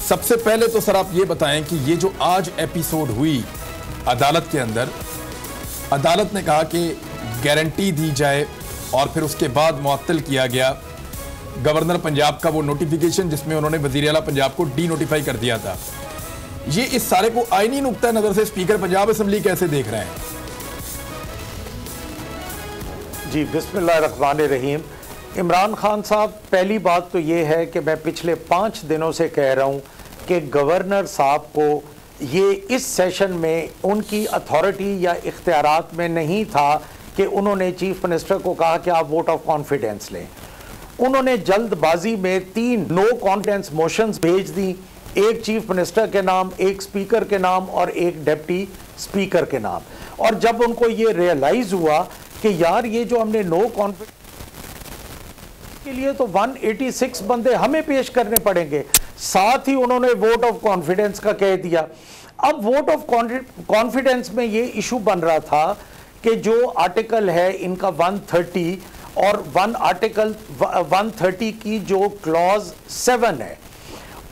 سب سے پہلے تو سر آپ یہ بتائیں کہ یہ جو آج ایپیسوڈ ہوئی عدالت کے اندر، عدالت نے کہا کہ گارنٹی دی جائے اور پھر اس کے بعد معطل کیا گیا گورنر پنجاب کا وہ نوٹیفیکیشن جس میں انہوں نے وزیر اعلیٰ پنجاب کو ڈی نوٹیفائی کر دیا تھا. یہ اس سارے کو آئینی نقطہ نظر سے اسپیکر پنجاب اسمبلی کیسے دیکھ رہے ہیں؟ جی بسم اللہ الرحمن الرحیم. عمران خان صاحب، پہلی بات تو یہ ہے کہ میں پچھلے 5 دنوں سے کہہ رہا ہوں کہ گورنر صاحب کو یہ اس سیشن میں ان کی اتھارٹی یا اختیارات میں نہیں تھا کہ انہوں نے چیف منسٹر کو کہا کہ آپ ووٹ آف کانفیڈنس لیں. انہوں نے جلد بازی میں 3 نو کانفیڈنس موشنز بھیج دیں، ایک چیف منسٹر کے نام، ایک سپیکر کے نام اور ایک ڈیپٹی سپیکر کے نام. اور جب ان کو یہ ریئلائز ہوا کہ یار یہ جو ہم نے نو کانفیڈنس کے لیے تو 186 بندے ہمیں پیش کرنے پڑیں گے، ساتھ ہی انہوں نے ووٹ آف کانفیڈنس کا کہہ دیا. اب ووٹ آف کانفیڈنس میں یہ ایشو بن رہا تھا کہ جو آرٹیکل ہے ان کا 130 اور آرٹیکل 130 کی جو کلوز 7 ہے،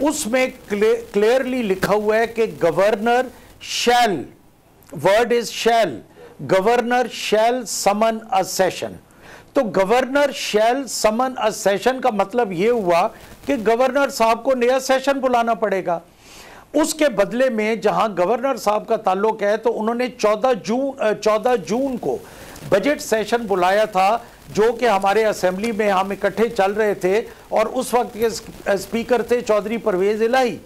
اس میں کلیئرلی لکھا ہوا ہے کہ governor shell, word is shell, governor shell سمن اے سیشن. تو گورنر شیل سمن اے سیشن کا مطلب یہ ہوا کہ گورنر صاحب کو نیا سیشن بلانا پڑے گا. اس کے بدلے میں جہاں گورنر صاحب کا تعلق ہے تو انہوں نے 14 جون کو بجٹ سیشن بلایا تھا، جو کہ ہمارے اسمبلی میں ہم اکٹھے چل رہے تھے اور اس وقت کے اسپیکر تھے چودھری پرویز الہی.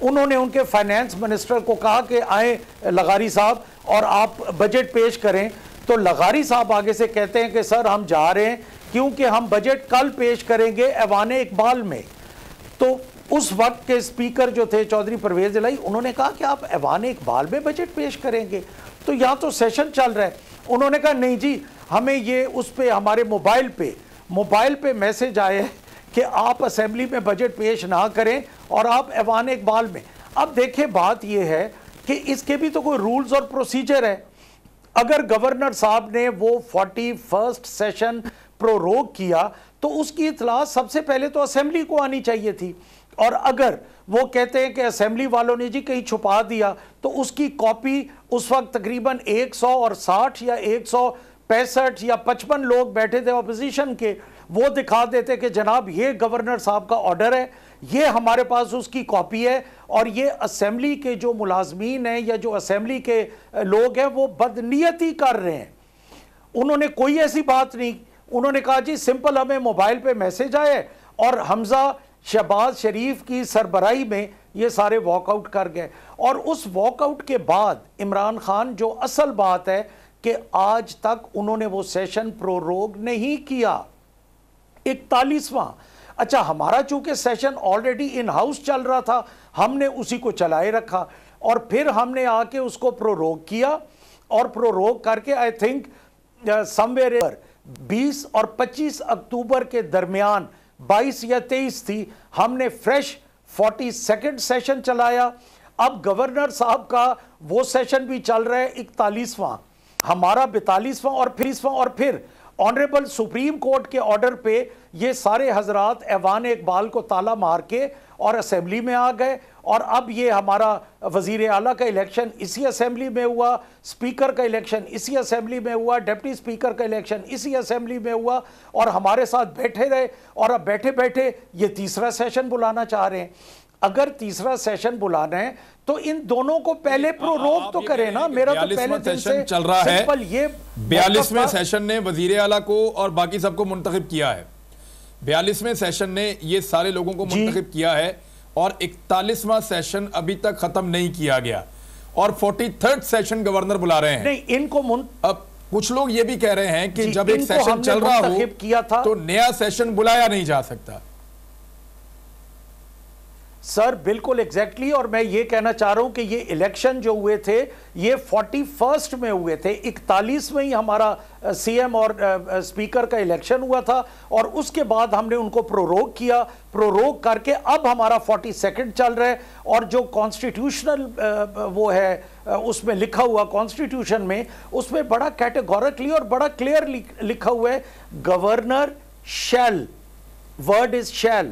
انہوں نے ان کے فائنانس منسٹر کو کہا کہ آئیں لغاری صاحب اور آپ بجٹ پیش کریں. تو لغاری صاحب آگے سے کہتے ہیں کہ سر ہم جا رہے ہیں کیونکہ ہم بجٹ کل پیش کریں گے ایوان اقبال میں. تو اس وقت کے اسپیکر جو تھے چودھری پرویز الہی، انہوں نے کہا کہ آپ ایوان اقبال میں بجٹ پیش کریں گے، تو یہاں تو سیشن چل رہا ہے. انہوں نے کہا نہیں جی، ہمیں یہ اس پہ ہمارے موبائل پہ میسج آئے کہ آپ اسمبلی میں بجٹ پیش نہ کریں اور آپ ایوان اقبال میں. اب دیکھیں بات یہ ہے کہ اس کے بھی تو کوئی رولز اور پروسیجر ہے. اگر گورنر صاحب نے وہ 41st سیشن پروروگ کیا تو اس کی اطلاع سب سے پہلے تو اسمبلی کو آنی چاہیے تھی، اور اگر وہ کہتے ہیں کہ اسمبلی والوں نے جی کہیں چھپا دیا تو اس کی کاپی اس وقت تقریباً 160 یا 165 یا 55 لوگ بیٹھے تھے اپوزیشن کے، وہ دکھا دیتے کہ جناب یہ گورنر صاحب کا آرڈر ہے، یہ ہمارے پاس اس کی کاپی ہے، اور یہ اسمبلی کے جو ملازمین ہیں یا جو اسمبلی کے لوگ ہیں وہ بدنیتی کر رہے ہیں. انہوں نے کوئی ایسی بات نہیں، انہوں نے کہا جی سمپل ہمیں موبائل پہ میسج آئے اور حمزہ شہباز شریف کی سربراہی میں یہ سارے واک آؤٹ کر گئے. اور اس واک آؤٹ کے بعد عمران خان، جو اصل بات ہے کہ آج تک انہوں نے وہ سیشن پروروگ نہیں کیا، 41واں. اچھا، ہمارا چونکہ سیشن آلریڈی ان ہاؤس چل رہا تھا، ہم نے اسی کو چلائے رکھا اور پھر ہم نے آ کے اس کو پروروگ کیا، اور پروروگ کر کے آئی تھنک سمویئر 20 اور 25 اکتوبر کے درمیان 22 یا 23 تھی، ہم نے فریش 42nd سیشن چلایا. اب گورنر صاحب کا وہ سیشن بھی چل رہا ہے 41واں، ہمارا 42واں اور پھر آنریبل سپریم کورٹ کے آرڈر پہ یہ سارے حضرات ایوان اقبال کو تالا مار کے اور اسمبلی میں آ گئے. اور اب یہ ہمارا وزیر اعلیٰ کا الیکشن اسی اسمبلی میں ہوا، سپیکر کا الیکشن اسی اسمبلی میں ہوا، ڈپٹی سپیکر کا الیکشن اسی اسمبلی میں ہوا، اور ہمارے ساتھ بیٹھے رہے. اور اب بیٹھے بیٹھے یہ تیسرا سیشن بلانا چاہ رہے ہیں. اگر تیسرا سیشن بلانا ہے تو ان دونوں کو پہلے پروروگ تو کریں نا. میرا تو پہلے دن سے چل رہا ہے، سمپل یہ 42ویں سیشن نے وزیر اعلیٰ کو اور باقی سب کو منتخب کیا ہے، 42ویں سیشن نے یہ سارے لوگوں کو منتخب کیا ہے، اور 41واں سیشن ابھی تک ختم نہیں کیا گیا، اور 43rd سیشن گورنر بلا رہے ہیں. نہیں، ان کو اب کچھ لوگ یہ بھی کہہ رہے ہیں کہ جب ایک سیشن چل رہا ہو تو نیا سیشن بلایا نہیں جا سکتا. سر بالکل ایگزیکٹلی، اور میں یہ کہنا چاہ رہا ہوں کہ یہ الیکشن جو ہوئے تھے یہ 41st میں ہوئے تھے، 41 میں ہی ہمارا سی ایم اور سپیکر کا الیکشن ہوا تھا، اور اس کے بعد ہم نے ان کو پروروگ کیا. پروروگ کر کے اب ہمارا 42nd چل رہا ہے. اور جو کانسٹیٹیوشنل وہ ہے اس میں لکھا ہوا کانسٹیٹیوشن میں، اس میں بڑا کیٹیگورکلی اور بڑا کلیئر لکھا ہوا ہے governor shell, word is shell,